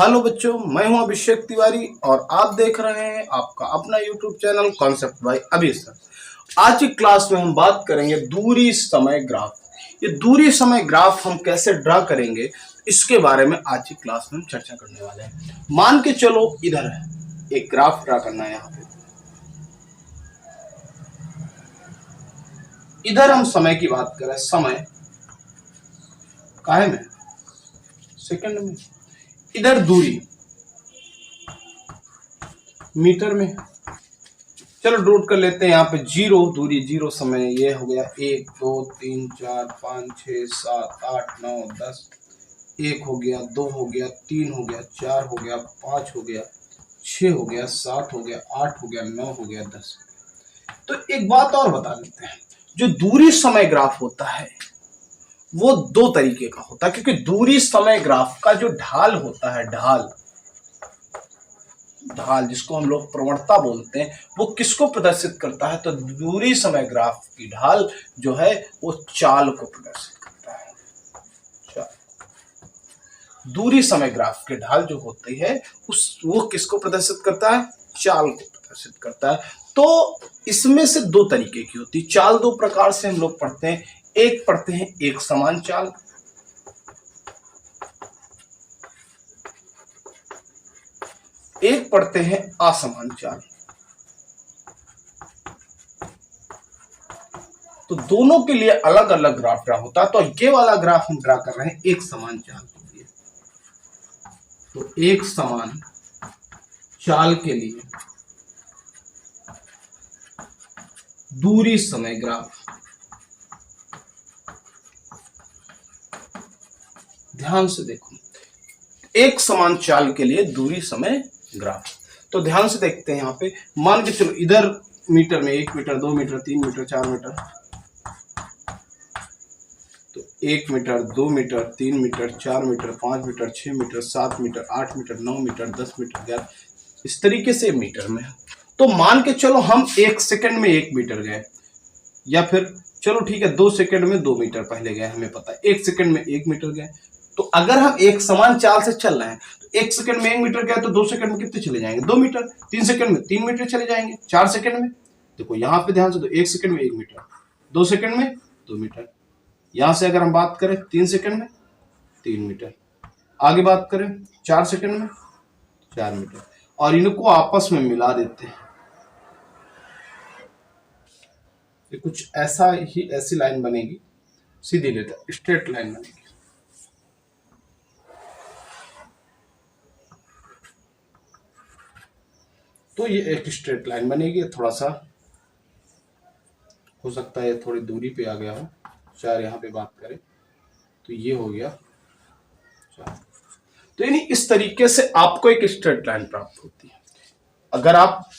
Hello बच्चों, मैं हूं अभिषेक तिवारी और आप देख रहे हैं आपका अपना यूट्यूब चैनल कॉन्सेप्ट बाय अभी सर। आज की क्लास में हम बात करेंगे दूरी समय ग्राफ। ये दूरी समय ग्राफ हम कैसे ड्रा करेंगे इसके बारे में आज की क्लास में हम चर्चा करने वाले हैं। मान के चलो इधर है एक ग्राफ ड्रा करना है। यहाँ पे इधर हम समय की बात करें, समय काहे में सेकंड में, इधर दूरी मीटर में। चलो नोट कर लेते हैं। यहाँ पे जीरो दूरी, जीरो समय, ये हो गया 1 2 3 4 5 6 7 8 9 10। 1 हो गया, 2 हो गया, 3 हो गया, 4 हो गया, 5 हो गया, 6 हो गया, 7 हो गया, 8 हो गया, 9 हो गया, 10 हो गया। तो एक बात और बता देते हैं, जो दूरी समय ग्राफ होता है वो दो तरीके का होता है, क्योंकि दूरी समय ग्राफ का जो ढाल होता है, ढाल जिसको हम लोग प्रवणता बोलते हैं, वो किसको प्रदर्शित करता है? तो दूरी समय ग्राफ की ढाल जो है वो चाल को प्रदर्शित करता है। दूरी समय ग्राफ की ढाल जो होती है वो किसको प्रदर्शित करता है? चाल को प्रदर्शित करता है। तो इसमें से दो तरीके की होती है चाल। दो प्रकार से हम लोग पढ़ते हैं। एक पढ़ते हैं एक समान चाल, एक पढ़ते हैं असमान चाल। तो दोनों के लिए अलग अलग ग्राफ ड्रा होता है। तो ये वाला ग्राफ हम ड्रा कर रहे हैं एक समान चाल के लिए। तो एक समान चाल के लिए दूरी समय ग्राफ, ध्यान से देखो, एक समान चाल के लिए दूरी समय ग्राफ। तो ध्यान से देखते हैं। यहाँ पे मान के चलो इधर मीटर में 1 मीटर 2 मीटर 3 मीटर 4 मीटर, तो 1 metre 2 metre 3 metre 4 metre 5 metre 6 metre 7 metre 8 metre 9 metre 10 metre 11, इस तरीके से मीटर में। तो मान के चलो हम 1 सेकंड में 1 मीटर गए, या फिर चलो ठीक है 2 सेकंड में 2 मीटर पहले गए, हमें पता है 1 सेकंड में 1 मीटर गए। तो अगर हम एक समान चाल से चल रहे हैं तो 1 सेकंड में 1 मीटर गए, तो 2 सेकंड में कितने चले जाएंगे? 2 मीटर। 3 सेकंड में 3 मीटर चले जाएंगे। 4 सेकंड में देखो यहाँ पे ध्यान से, तो 1 सेकंड में 1 मीटर, 2 सेकंड में 2 मीटर। यहां से अगर हम बात करें 3 सेकंड में 3 मीटर, आगे बात करें 4 सेकंड में 4 मीटर, और इनको आपस में मिला देते हैं। ये कुछ ऐसा ही, ऐसी लाइन बनेगी, सीधी लेटर स्ट्रेट लाइन बनेगी। तो ये एक स्ट्रेट लाइन बनेगी। थोड़ा सा हो सकता है थोड़ी दूरी पे आ गया हो, 4 यहाँ पे बात करें तो ये हो गया 4। तो यानी इस तरीके से आपको एक स्ट्रेट लाइन प्राप्त होती है। अगर आप,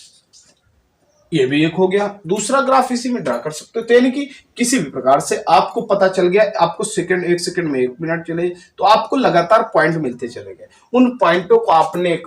ये भी एक हो गया। दूसरा ग्राफ इसी में ड्रा कर सकते हो। तो यानी कि किसी भी प्रकार से आपको पता चल गया, आपको सेकंड 1 सेकंड में 1 मिनट चले, तो आपको लगातार पॉइंट मिलते चले गए। उन पॉइंटों को आपने एक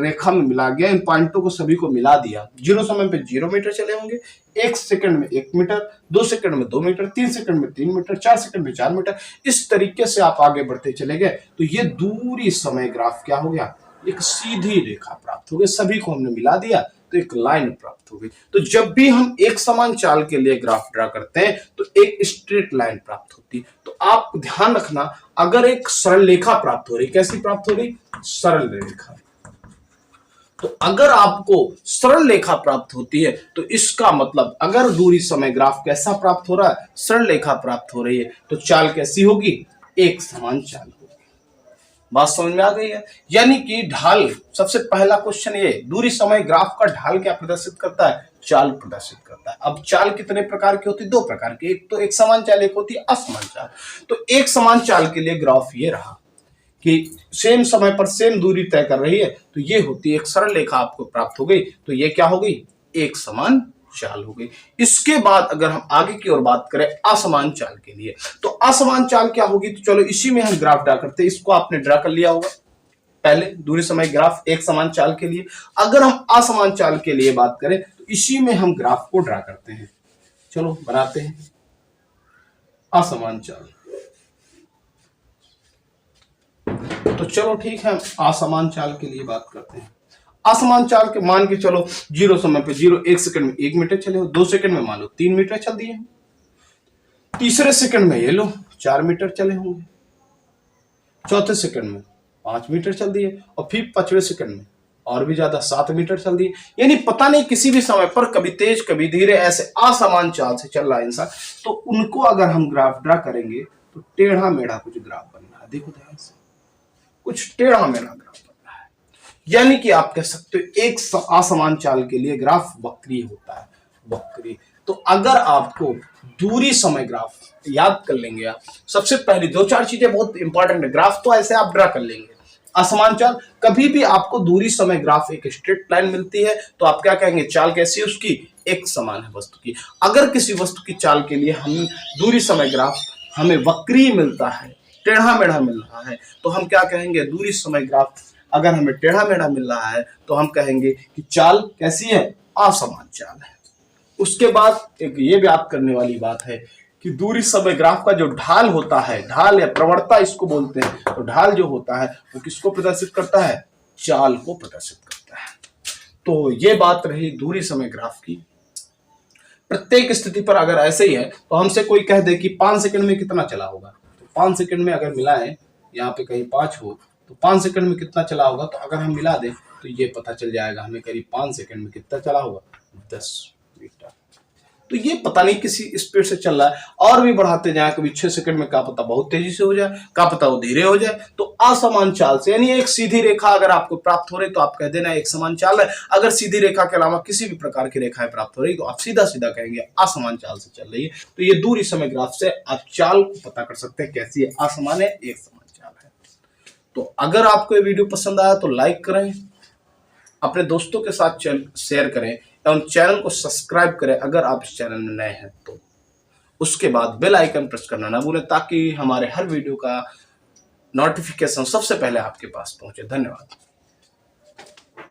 रेखा में मिला गया, इन पॉइंटों को सभी को मिला दिया। 0 समय पे 0 मीटर चले होंगे, 1 सेकंड में 1 मीटर, 2 सेकंड में 2 मीटर, 3 सेकंड में 3 मीटर, 4 सेकंड में 4 मीटर। इस तरीके से आप आगे बढ़ते चले गए। तो ये दूरी समय ग्राफ क्या हो गया? एक सीधी रेखा प्राप्त हो गई। सभी को हमने मिला दिया तो एक लाइन प्राप्त हो गई। तो जब भी हम एक समान चाल के लिए ग्राफ ड्रा करते हैं तो एक स्ट्रेट लाइन प्राप्त होती है। तो आप ध्यान रखना, अगर एक सरल रेखा प्राप्त हो रही, कैसी प्राप्त हो रही? सरल रेखा। तो अगर आपको सरल रेखा प्राप्त होती है तो इसका मतलब, अगर दूरी समय ग्राफ कैसा प्राप्त हो रहा है? सरल रेखा प्राप्त हो रही है, तो चाल कैसी होगी? एक समान चाल होगी। बात समझ में आ गई है? यानी कि ढाल, सबसे पहला क्वेश्चन ये, दूरी समय ग्राफ का ढाल क्या प्रदर्शित करता है? चाल प्रदर्शित करता है। अब चाल कितने प्रकार की होती है? 2 प्रकार की। एक तो एक समान चाल, एक होती है असमान चाल। तो एक समान चाल के लिए ग्राफ ये रहा कि सेम समय पर सेम दूरी तय कर रही है, तो ये होती है एक सरल रेखा आपको प्राप्त हो गई। तो ये क्या हो गई? एक समान चाल हो गई। इसके बाद अगर हम आगे की ओर बात करें असमान चाल के लिए, तो असमान चाल क्या होगी? तो चलो इसी में हम ग्राफ ड्रा करते हैं। इसको आपने ड्रा कर लिया होगा पहले, दूरी समय ग्राफ एक समान चाल के लिए। अगर हम असमान चाल के लिए बात करें तो इसी में हम ग्राफ को ड्रा करते हैं। चलो बनाते हैं असमान चाल। तो चलो ठीक है, असमान चाल के लिए बात करते हैं। असमान चाल के मान के चलो 0 समय पे 0 1 सेकंड में 1 मीटर चले हो, 2 सेकंड में मान लो 3 मीटर चल दिए, तीसरे सेकंड में ये लो 4 मीटर चले होंगे, चौथे सेकंड में 5 मीटर चल दिए, और फिर 5वें सेकंड में और भी ज्यादा 7 मीटर चल दिए। यानी पता नहीं किसी भी समय पर कभी तेज कभी धीरे ऐसे असमान चाल से चल रहा है इंसान। तो उनको अगर हम ग्राफ ड्रा करेंगे तो टेढ़ा मेढ़ा कुछ ग्राफ बन रहा है, देखो ध्यान से, कुछ टेढ़ा मेढ़ा ग्राफ बन रहा है। यानी कि आप कह सकते हो एक असमान चाल के लिए ग्राफ वक्री होता है, वक्री। तो अगर आपको दूरी समय ग्राफ याद कर लेंगे आप, सबसे पहली 2-4 चीजें बहुत इंपॉर्टेंट है। ग्राफ तो ऐसे आप ड्रा कर लेंगे, असमान चाल कभी भी आपको दूरी समय ग्राफ एक स्ट्रेट लाइन मिलती है तो आप क्या कहेंगे, चाल कैसी है उसकी, एक समान है वस्तु की। अगर किसी वस्तु की चाल के लिए हम दूरी समय ग्राफ हमें वक्री मिलता है, टेढ़ा मेढ़ा मिल रहा है, तो हम क्या कहेंगे, दूरी समय ग्राफ अगर हमें टेढ़ा मेढ़ा मिल रहा है तो हम कहेंगे कि चाल कैसी है, असमान चाल है। उसके बाद एक ये याद करने वाली बात है कि दूरी समय ग्राफ का जो ढाल होता है, ढाल या प्रवणता इसको बोलते हैं, तो ढाल जो होता है वो किसको प्रदर्शित करता है, चाल को प्रदर्शित करता है। तो ये बात रही दूरी समय ग्राफ की। प्रत्येक स्थिति पर अगर ऐसे ही है तो हमसे कोई कह दे कि 5 सेकंड में कितना चला होगा, तो 5 सेकंड में अगर मिला है, यहाँ पे कहीं 5 हो तो 5 सेकंड में कितना चला होगा, तो अगर हम मिला दें तो ये पता चल जाएगा हमें करीब 5 सेकंड में कितना चला होगा, 10 मीटर। तो ये पता नहीं किसी स्पीड से चल रहा है, और भी बढ़ाते जाए, कभी 6 सेकंड में क्या पता बहुत तेजी से हो जाए, क्या पता वो धीरे हो जाए। तो असमान चाल से, यानी एक सीधी रेखा अगर आपको प्राप्त हो रही तो आप कह देना एक समान चाल है। अगर सीधी रेखा के अलावा किसी भी प्रकार की रेखाएं प्राप्त हो रही तो आप सीधा सीधा कहेंगे असमान चाल से चल रही है। तो ये दूरी समय ग्राफ से आप चाल को पता कर सकते हैं कैसी है, असमान है, एक समान चाल है। तो अगर आपको ये वीडियो पसंद आया तो लाइक करें, अपने दोस्तों के साथ शेयर करें एवं चैनल को सब्सक्राइब करें अगर आप इस चैनल में नए हैं तो। उसके बाद बेल आइकन प्रेस करना ना भूलें ताकि हमारे हर वीडियो का नोटिफिकेशन सबसे पहले आपके पास पहुंचे। धन्यवाद।